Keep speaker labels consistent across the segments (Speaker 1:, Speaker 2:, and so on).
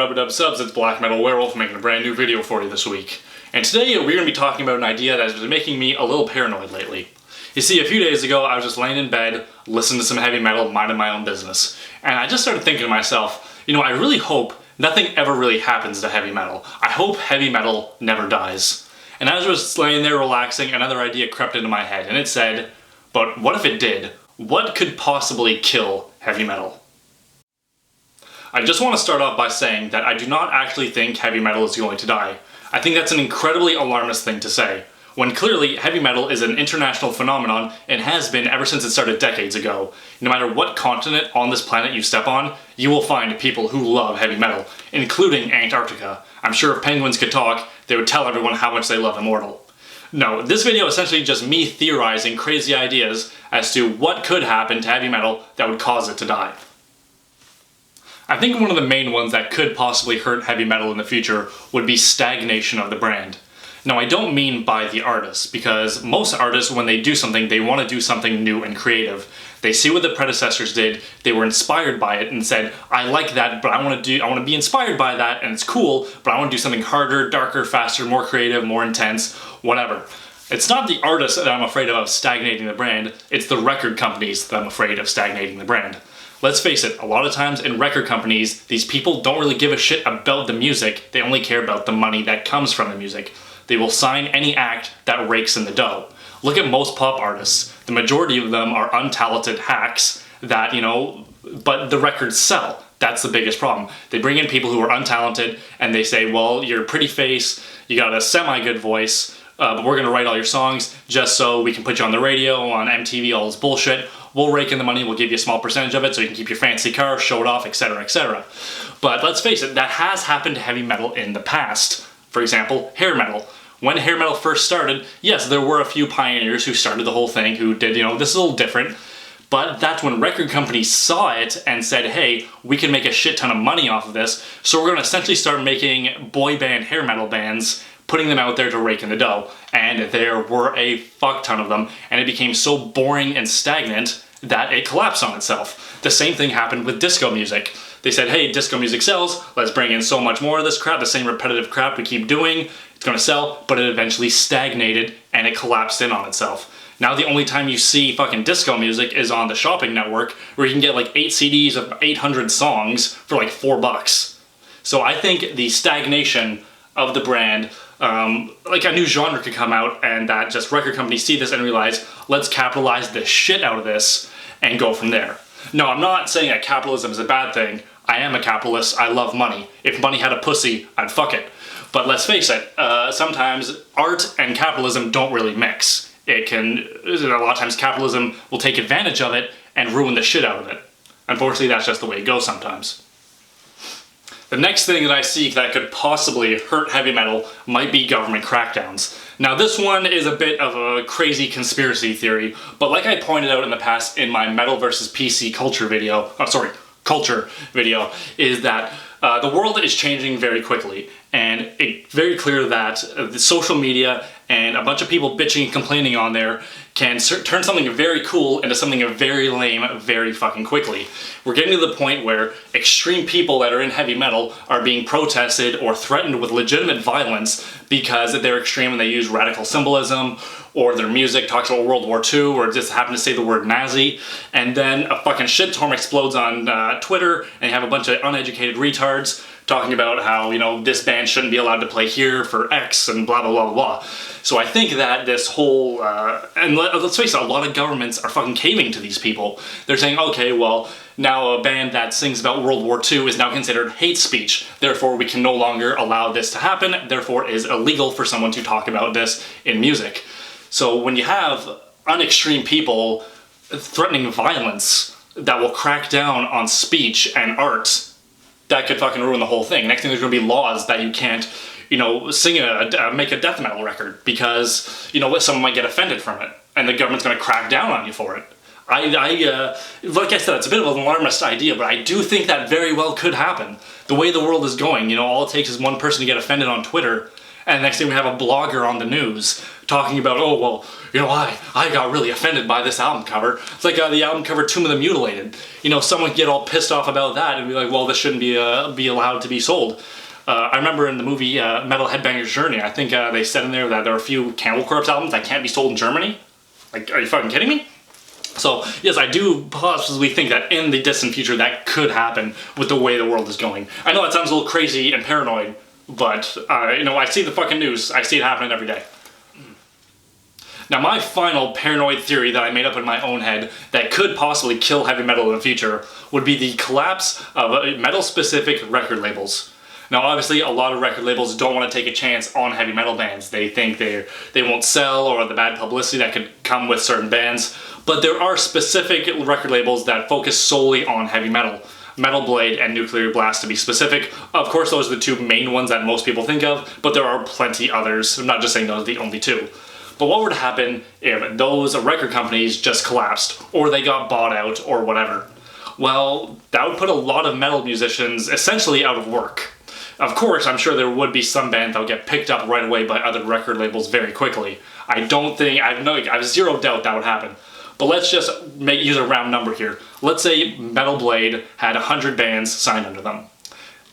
Speaker 1: rub-a-dub subs, it's Blackmetalwerewolf making a brand new video for you this week. And today we're going to be talking about an idea that has been making me a little paranoid lately. You see, a few days ago I was just laying in bed, listening to some heavy metal, minding my own business. And I just started thinking to myself, you know, I really hope nothing ever really happens to heavy metal. I hope heavy metal never dies. And as I was laying there relaxing, another idea crept into my head, and it said, but what if it did? What could possibly kill heavy metal? I just want to start off by saying that I do not actually think heavy metal is going to die. I think that's an incredibly alarmist thing to say, when clearly heavy metal is an international phenomenon and has been ever since it started decades ago. No matter what continent on this planet you step on, you will find people who love heavy metal, including Antarctica. I'm sure if penguins could talk, they would tell everyone how much they love Immortal. No, this video is essentially just me theorizing crazy ideas as to what could happen to heavy metal that would cause it to die. I think one of the main ones that could possibly hurt heavy metal in the future would be stagnation of the brand. Now, I don't mean by the artists, because most artists, when they do something, they want to do something new and creative. They see what the predecessors did, they were inspired by it, and said, I like that, but I want to be inspired by that, and it's cool, but I want to do something harder, darker, faster, more creative, more intense, whatever. It's not the artists that I'm afraid of stagnating the brand, it's the record companies that I'm afraid of stagnating the brand. Let's face it, a lot of times in record companies, these people don't really give a shit about the music, they only care about the money that comes from the music. They will sign any act that rakes in the dough. Look at most pop artists. The majority of them are untalented hacks that, but the records sell. That's the biggest problem. They bring in people who are untalented and they say, well, you're a pretty face, you got a semi-good voice, but we're gonna write all your songs just so we can put you on the radio, on MTV, all this bullshit. We'll rake in the money, we'll give you a small percentage of it so you can keep your fancy car, show it off, etc., etc. But let's face it, that has happened to heavy metal in the past. For example, hair metal. When hair metal first started, yes, there were a few pioneers who started the whole thing who did, this is a little different. But that's when record companies saw it and said, hey, we can make a shit ton of money off of this, so we're going to essentially start making boy band hair metal bands, putting them out there to rake in the dough. And there were a fuck ton of them, and it became so boring and stagnant that it collapsed on itself. The same thing happened with disco music. They said, hey, disco music sells, let's bring in so much more of this crap, the same repetitive crap we keep doing, it's gonna sell, but it eventually stagnated and it collapsed in on itself. Now the only time you see fucking disco music is on the shopping network, where you can get like 8 CDs of 800 songs for like $4. So I think the stagnation of the brand, like a new genre could come out and that just record companies see this and realize, let's capitalize the shit out of this and go from there. No, I'm not saying that capitalism is a bad thing. I am a capitalist, I love money. If money had a pussy, I'd fuck it. But let's face it, sometimes art and capitalism don't really mix. A lot of times capitalism will take advantage of it and ruin the shit out of it. Unfortunately, that's just the way it goes sometimes. The next thing that I see that could possibly hurt heavy metal might be government crackdowns. Now this one is a bit of a crazy conspiracy theory, but like I pointed out in the past in my Metal vs. PC culture video, is that the world is changing very quickly, and it's very clear that the social media and a bunch of people bitching and complaining on there can turn something very cool into something very lame very fucking quickly. We're getting to the point where extreme people that are in heavy metal are being protested or threatened with legitimate violence because they're extreme and they use radical symbolism, or their music talks about World War II, or just happen to say the word Nazi, and then a fucking shitstorm explodes on Twitter, and you have a bunch of uneducated retards talking about how, this band shouldn't be allowed to play here for X and blah, blah, blah, blah. So I think that this whole, and let's face it, a lot of governments are fucking caving to these people. They're saying, okay, well, now a band that sings about World War II is now considered hate speech. Therefore, we can no longer allow this to happen. Therefore, it is illegal for someone to talk about this in music. So when you have unextreme people threatening violence that will crack down on speech and art, that could fucking ruin the whole thing. Next thing, there's going to be laws that you can't, make a death metal record because, someone might get offended from it, and the government's going to crack down on you for it. Like I said, it's a bit of an alarmist idea, but I do think that very well could happen. The way the world is going, all it takes is one person to get offended on Twitter, and the next thing we have a blogger on the news talking about, oh, well, you know, I got really offended by this album cover. It's like the album cover Tomb of the Mutilated. You know, someone could get all pissed off about that and be like, well, this shouldn't be allowed to be sold. I remember in the movie Metal Headbanger's Journey, I think they said in there that there are a few Cannibal Corpse albums that can't be sold in Germany. Like, are you fucking kidding me? So, yes, I do possibly think that in the distant future that could happen with the way the world is going. I know that sounds a little crazy and paranoid, but, you know, I see the fucking news. I see it happening every day. Now, my final paranoid theory that I made up in my own head that could possibly kill heavy metal in the future would be the collapse of metal-specific record labels. Now, obviously, a lot of record labels don't want to take a chance on heavy metal bands. They think they won't sell, or the bad publicity that could come with certain bands. But there are specific record labels that focus solely on heavy metal. Metal Blade and Nuclear Blast to be specific. Of course, those are the two main ones that most people think of, but there are plenty others. I'm not just saying those are the only two. But what would happen if those record companies just collapsed, or they got bought out, or whatever? Well, that would put a lot of metal musicians essentially out of work. Of course, I'm sure there would be some band that would get picked up right away by other record labels very quickly. I have zero doubt that would happen. But let's just use a round number here. Let's say Metal Blade had 100 bands signed under them.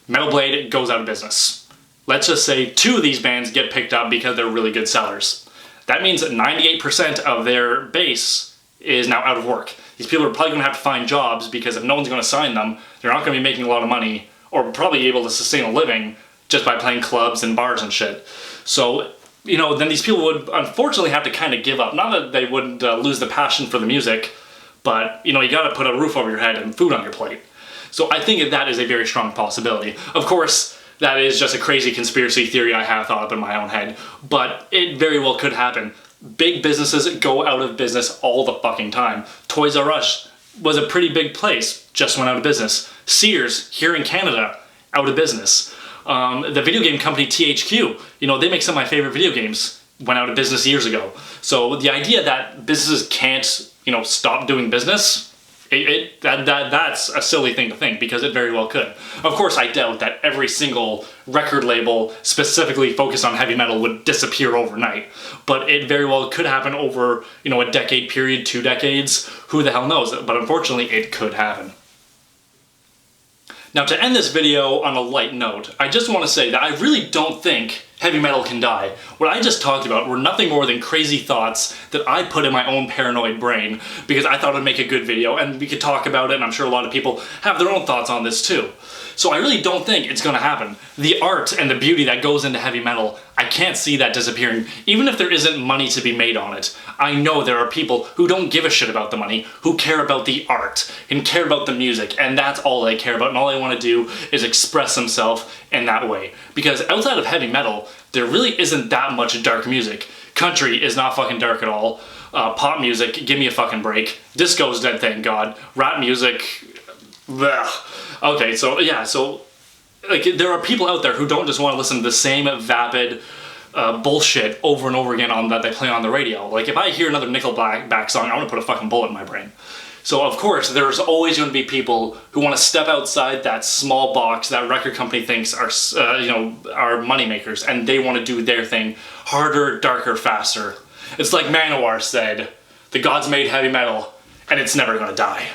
Speaker 1: Metal Blade goes out of business. Let's just say 2 of these bands get picked up because they're really good sellers. That means that 98% of their base is now out of work. These people are probably going to have to find jobs because if no one's going to sign them, they're not going to be making a lot of money or probably able to sustain a living just by playing clubs and bars and shit. So, you know, then these people would unfortunately have to kind of give up. Not that they wouldn't lose the passion for the music, but, you know, you gotta put a roof over your head and food on your plate. So I think that is a very strong possibility. Of course, that is just a crazy conspiracy theory I have thought up in my own head, but it very well could happen. Big businesses go out of business all the fucking time. Toys R Us was a pretty big place, just went out of business. Sears, here in Canada, out of business. The video game company THQ, you know, they make some of my favorite video games, went out of business years ago. So the idea that businesses can't, you know, stop doing business, that's a silly thing to think, because it very well could. Of course, I doubt that every single record label specifically focused on heavy metal would disappear overnight, but it very well could happen over, you know, a decade period, 2 decades, who the hell knows, but unfortunately it could happen. Now, to end this video on a light note, I just want to say that I really don't think heavy metal can die. What I just talked about were nothing more than crazy thoughts that I put in my own paranoid brain because I thought it would make a good video and we could talk about it, and I'm sure a lot of people have their own thoughts on this too. So I really don't think it's going to happen. The art and the beauty that goes into heavy metal, I can't see that disappearing, even if there isn't money to be made on it. I know there are people who don't give a shit about the money, who care about the art, and care about the music, and that's all they care about, and all they want to do is express themselves in that way. Because outside of heavy metal, there really isn't that much dark music. Country is not fucking dark at all. Pop music, give me a fucking break. Disco's dead, thank God. Rap music, bleh. Okay, so yeah, so like there are people out there who don't just want to listen to the same vapid bullshit over and over again that they play on the radio. Like if I hear another Nickelback song, I want to put a fucking bullet in my brain. So of course, there's always going to be people who want to step outside that small box that record company thinks are, you know, are moneymakers, and they want to do their thing harder, darker, faster. It's like Manowar said, the gods made heavy metal, and it's never going to die.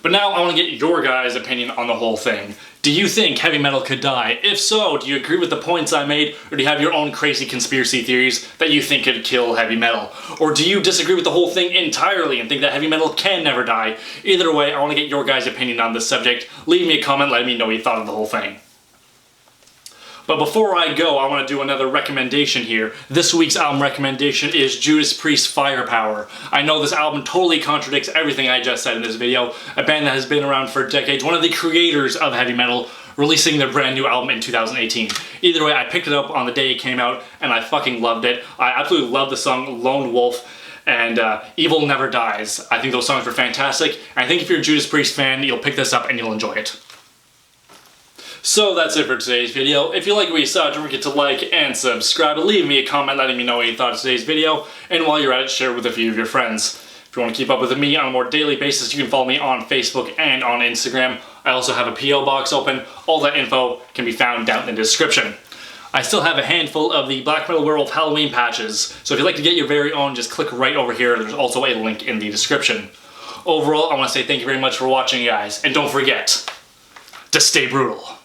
Speaker 1: But now I want to get your guys' opinion on the whole thing. Do you think heavy metal could die? If so, do you agree with the points I made, or do you have your own crazy conspiracy theories that you think could kill heavy metal? Or do you disagree with the whole thing entirely and think that heavy metal can never die? Either way, I want to get your guys' opinion on this subject. Leave me a comment, let me know what you thought of the whole thing. But before I go, I want to do another recommendation here. This week's album recommendation is Judas Priest's Firepower. I know this album totally contradicts everything I just said in this video. A band that has been around for decades, one of the creators of heavy metal, releasing their brand new album in 2018. Either way, I picked it up on the day it came out, and I fucking loved it. I absolutely love the song Lone Wolf and Evil Never Dies. I think those songs were fantastic, and I think if you're a Judas Priest fan, you'll pick this up and you'll enjoy it. So that's it for today's video. If you like what you saw, don't forget to like and subscribe. Leave me a comment letting me know what you thought of today's video, and while you're at it, share it with a few of your friends. If you want to keep up with me on a more daily basis, you can follow me on Facebook and on Instagram. I also have a P.O. box open. All that info can be found down in the description. I still have a handful of the Blackmetal Werewolf Halloween patches, so if you'd like to get your very own, just click right over here. There's also a link in the description. Overall, I want to say thank you very much for watching, guys, and don't forget to stay brutal.